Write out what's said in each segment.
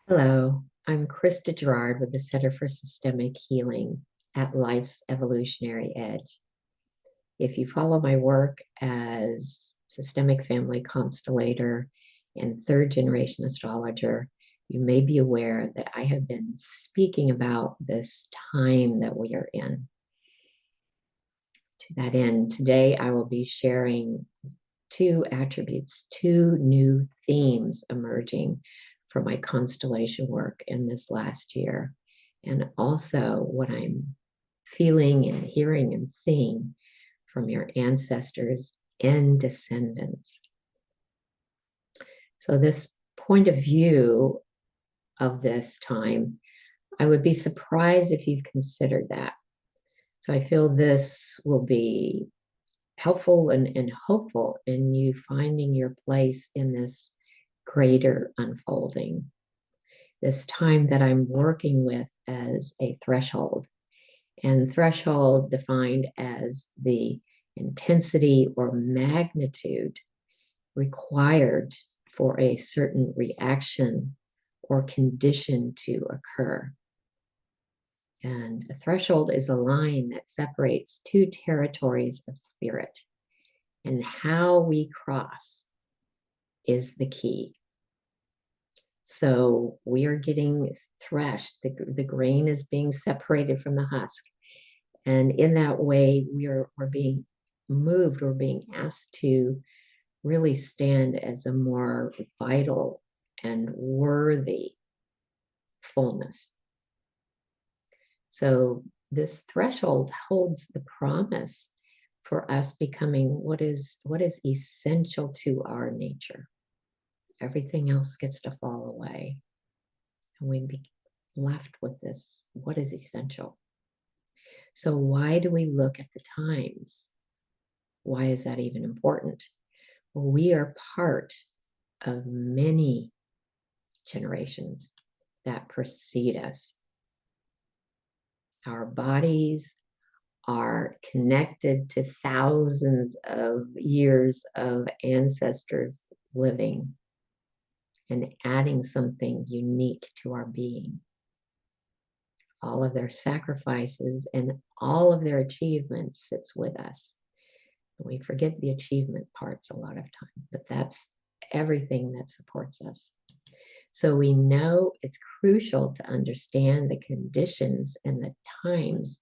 Hello, I'm Krista Jarrard with the Center for Systemic Healing at Life's Evolutionary Edge. If you follow my work as Systemic Family Constellator and third generation astrologer, you may be aware that I have been speaking about this time that we are in. To that end, today I will be sharing two attributes, two new themes emerging from my constellation work in this last year, and also what I'm feeling and hearing and seeing from your ancestors and descendants. So, this point of view of this time, I would be surprised if you've considered that. So, I feel this will be helpful and hopeful in you finding your place in this greater unfolding, this time that I'm working with as a threshold. And threshold defined as the intensity or magnitude required for a certain reaction or condition to occur. And a threshold is a line that separates two territories of spirit. And how we cross is the key. So we are getting threshed. The grain is being separated from the husk. And in that way, we're being moved, we're being asked to really stand as a more vital and worthy fullness. So this threshold holds the promise for us becoming what is essential to our nature. Everything else gets to fall away, and we be left with this, what is essential. So why do we look at the times? Why is that even important? Well, we are part of many generations that precede us. Our bodies are connected to thousands of years of ancestors living and adding something unique to our being. All of their sacrifices and all of their achievements sits with us. We forget the achievement parts a lot of time, but that's everything that supports us. So we know it's crucial to understand the conditions and the times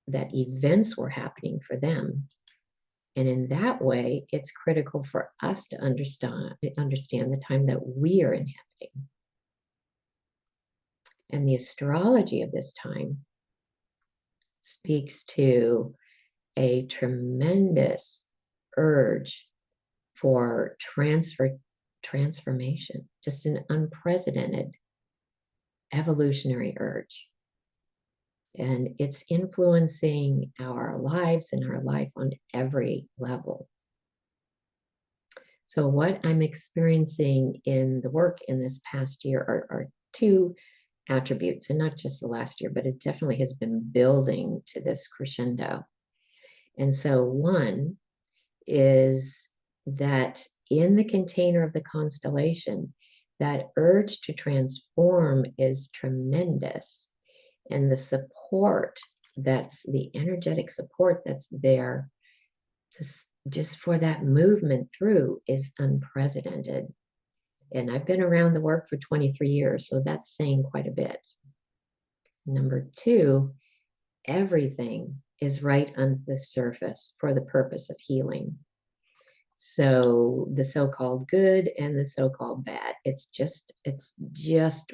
that events were happening for them. And in that way, it's critical for us to understand the time that we are inhabiting. And the astrology of this time speaks to a tremendous urge for transformation, just an unprecedented evolutionary urge. And it's influencing our lives and our life on every level. So what I'm experiencing in the work in this past year are two attributes, and not just the last year, but it definitely has been building to this crescendo. And so one is that in the container of the constellation, that urge to transform is tremendous. And the support, that's the energetic support that's there just for that movement through, is unprecedented. And I've been around the work for 23 years, so that's saying quite a bit. Number two, everything is right on the surface for the purpose of healing. So the so-called good and the so-called bad, it's just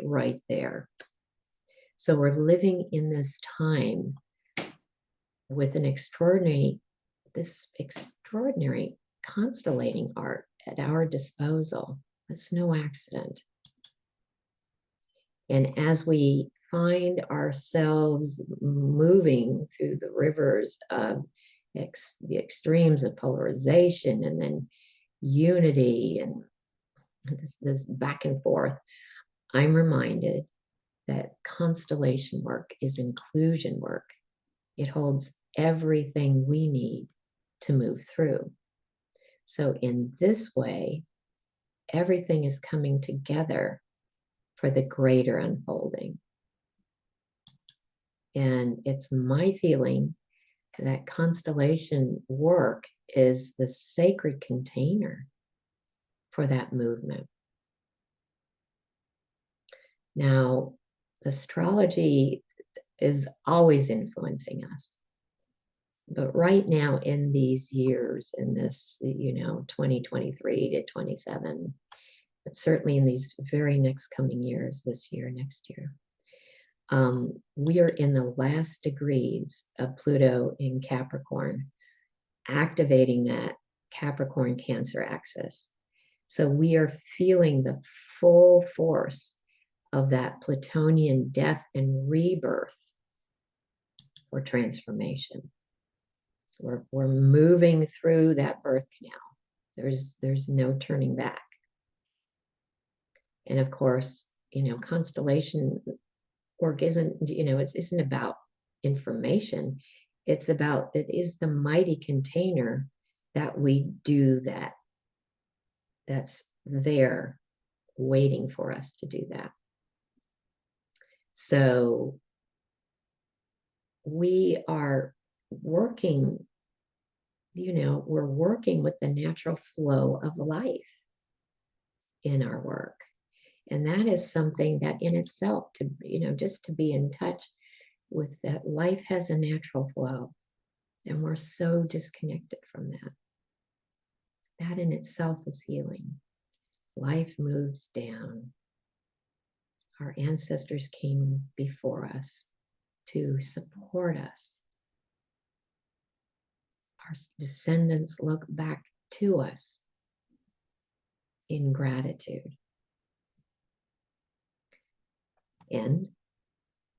right there. So we're living in this time with this extraordinary constellating art at our disposal. It's no accident. And as we find ourselves moving through the rivers of the extremes of polarization and then unity and this back and forth, I'm reminded that constellation work is inclusion work. It holds everything we need to move through. So in this way, everything is coming together for the greater unfolding. And it's my feeling that constellation work is the sacred container for that movement. Now, astrology is always influencing us. But right now, in these years, in this, 2023 to 27, but certainly in these very next coming years, this year, next year, we are in the last degrees of Pluto in Capricorn, activating that Capricorn Cancer axis. So we are feeling the full force of that Plutonian death and rebirth or transformation. We're moving through that birth canal. There's no turning back. And of course, constellation work isn't about information. It is the mighty container that we do that. That's there waiting for us to do that. So we are working, we're working with the natural flow of life in our work. And that is something that in itself, just to be in touch with that, life has a natural flow. And we're so disconnected from that. That in itself is healing. Life moves down. Our ancestors came before us to support us. Our descendants look back to us in gratitude. And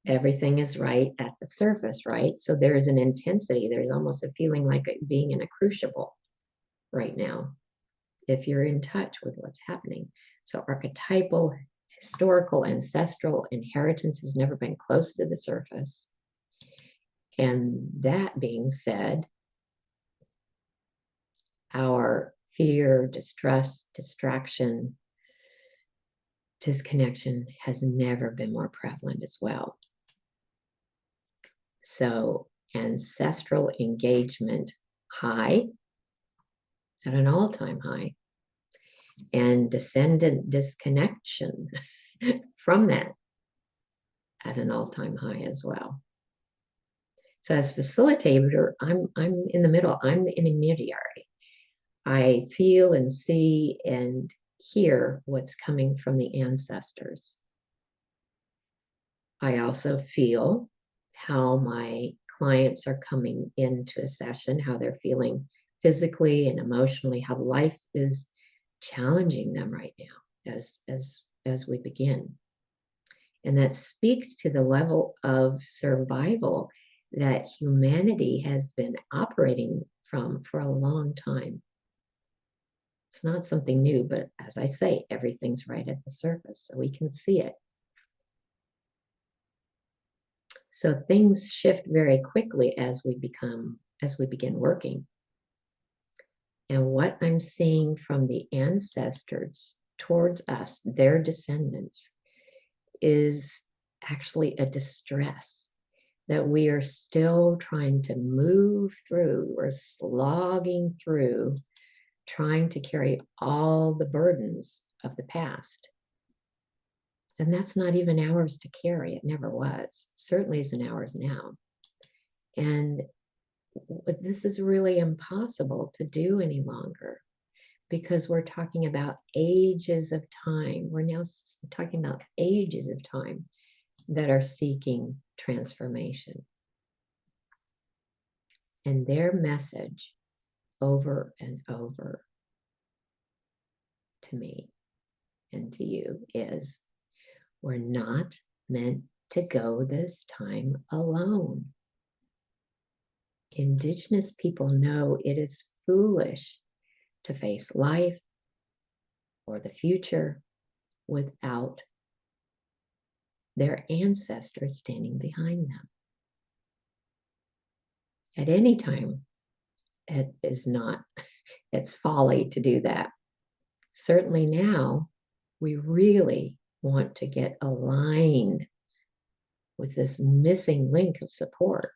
everything is right at the surface, right? So there is an intensity. There's almost a feeling like being in a crucible right now, if you're in touch with what's happening. So archetypal, historical, ancestral inheritance has never been close to the surface. And that being said, our fear, distress, distraction, disconnection has never been more prevalent as well. So ancestral engagement high, at an all-time high, and descendant disconnection from that at an all-time high as well. So as facilitator, I'm in the middle. I'm the intermediary. I feel and see and hear what's coming from the ancestors. I also feel how my clients are coming into a session, how they're feeling physically and emotionally, how life is challenging them right now as we begin. And that speaks to the level of survival that humanity has been operating from for a long time. It's not something new, but as I say, everything's right at the surface, so we can see it. So things shift very quickly as we begin working. And what I'm seeing from the ancestors towards us, their descendants, is actually a distress that we are still trying to move through. We're slogging through, trying to carry all the burdens of the past. And that's not even ours to carry. It never was. Certainly isn't ours now. And this is really impossible to do any longer because we're talking about ages of time. We're now talking about ages of time that are seeking transformation. And their message over and over to me and to you is, we're not meant to go this time alone. Indigenous people know it is foolish to face life or the future without their ancestors standing behind them. At any time, it's folly to do that. Certainly now, we really want to get aligned with this missing link of support.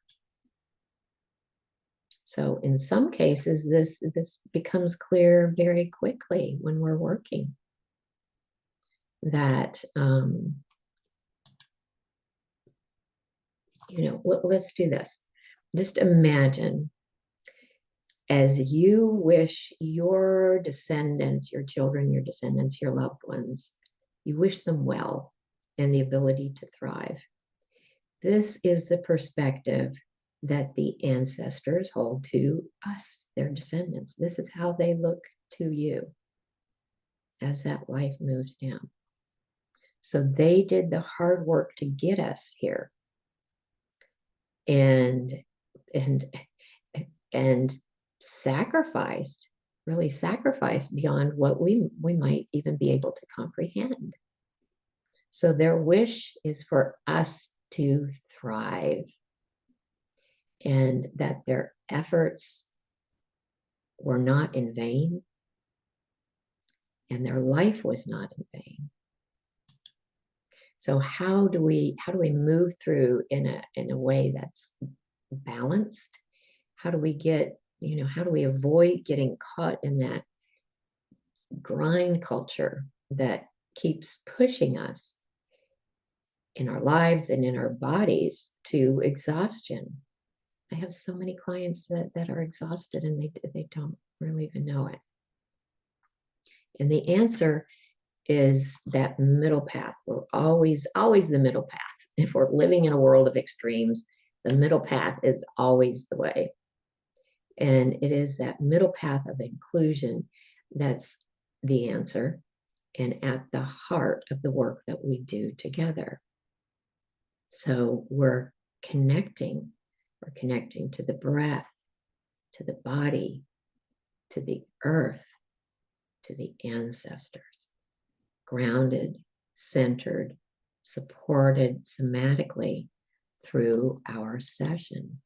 So in some cases, this becomes clear very quickly when we're working, that, let's do this. Just imagine, as you wish your descendants, your children, your descendants, your loved ones, you wish them well and the ability to thrive. This is the perspective that the ancestors hold to us, their descendants. This is how they look to you as that life moves down. So they did the hard work to get us here, and sacrificed, really sacrificed beyond what we might even be able to comprehend. So their wish is for us to thrive, and that their efforts were not in vain, and their life was not in vain. So how do we move through in a way that's balanced? How do we get, how do we avoid getting caught in that grind culture that keeps pushing us in our lives and in our bodies to exhaustion? I have so many clients that are exhausted, and they don't really even know it. And the answer is that middle path. We're always the middle path. If we're living in a world of extremes, the middle path is always the way. And it is that middle path of inclusion that's the answer, and at the heart of the work that we do together. So we're connecting to the breath, to the body, to the earth, to the ancestors, grounded, centered, supported somatically through our session.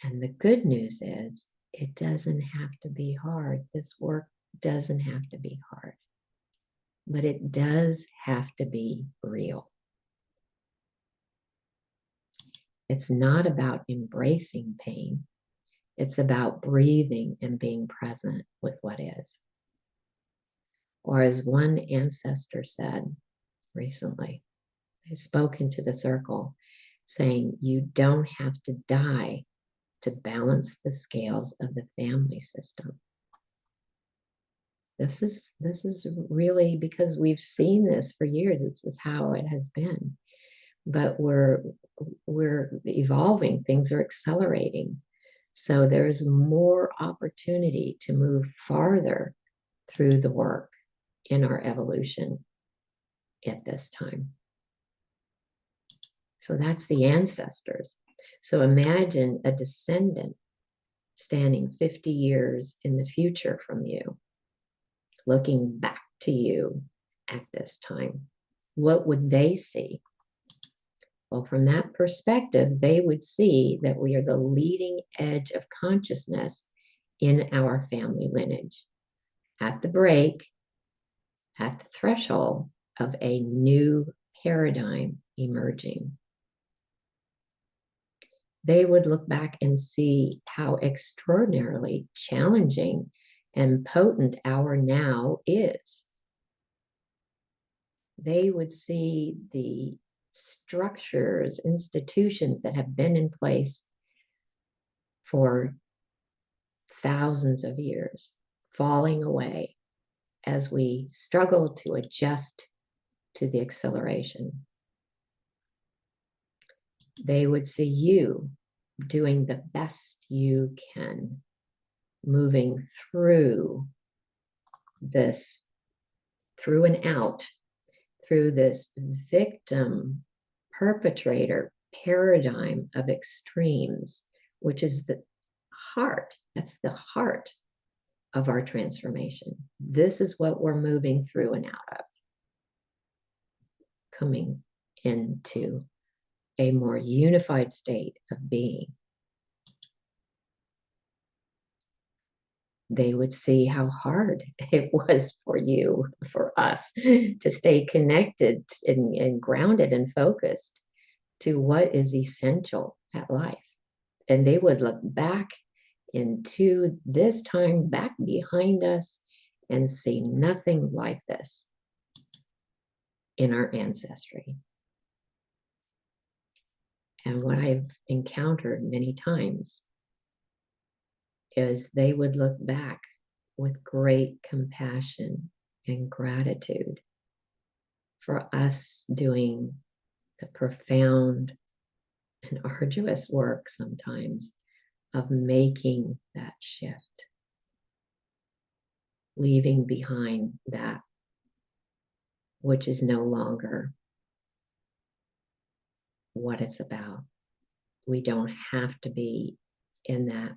And the good news is, it doesn't have to be hard. This work doesn't have to be hard, but it does have to be real. It's not about embracing pain. It's about breathing and being present with what is. Or as one ancestor said recently, I spoke into the circle, saying, you don't have to die to balance the scales of the family system. This is really, because we've seen this for years. This is how it has been. But we're evolving, things are accelerating. So there's more opportunity to move farther through the work in our evolution at this time. So that's the ancestors. So imagine a descendant standing 50 years in the future from you, looking back to you at this time. What would they see? Well, from that perspective, they would see that we are the leading edge of consciousness in our family lineage, at the break, at the threshold of a new paradigm emerging. They would look back and see how extraordinarily challenging and potent our now is. They would see the structures, institutions that have been in place for thousands of years falling away as we struggle to adjust to the acceleration. They would see you doing the best you can, moving through this, through and out, through this victim perpetrator paradigm of extremes, which is the heart. That's the heart of our transformation. This is what we're moving through and out of, coming into a more unified state of being. They would see how hard it was for you, for us to stay connected and grounded and focused to what is essential at life. And they would look back into this time back behind us and see nothing like this in our ancestry. And what I've encountered many times is they would look back with great compassion and gratitude for us doing the profound and arduous work sometimes of making that shift, leaving behind that which is no longer what it's about. We don't have to be in that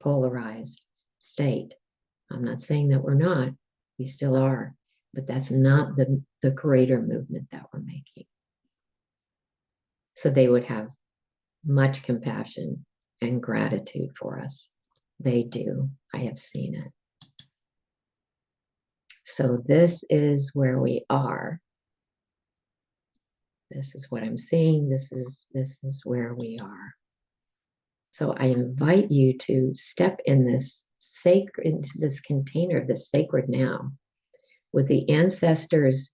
polarized state. I'm not saying that we're not, we still are, but that's not the greater movement that we're making. So they would have much compassion and gratitude for us. They do. I have seen it. So this is where we are. This is what I'm seeing. This is where we are. So I invite you to step in this sacred, into this container, this sacred now, with the ancestors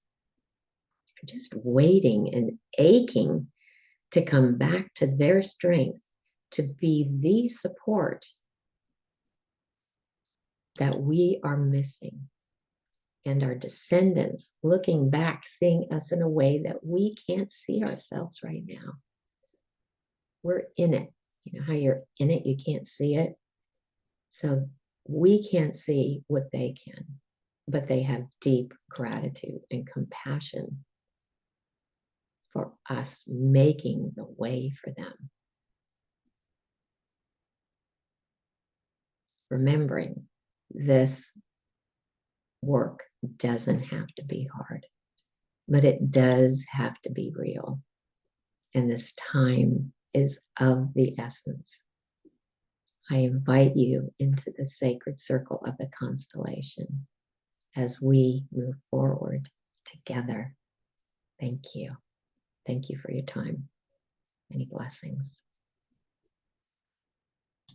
just waiting and aching to come back to their strength, to be the support that we are missing. And our descendants looking back, seeing us in a way that we can't see ourselves right now. We're in it. You know how you're in it, you can't see it. So we can't see what they can, but they have deep gratitude and compassion for us making the way for them. Remembering this work doesn't have to be hard, but it does have to be real. And this time is of the essence. I invite you into the sacred circle of the constellation as we move forward together. Thank you. Thank you for your time. Many blessings.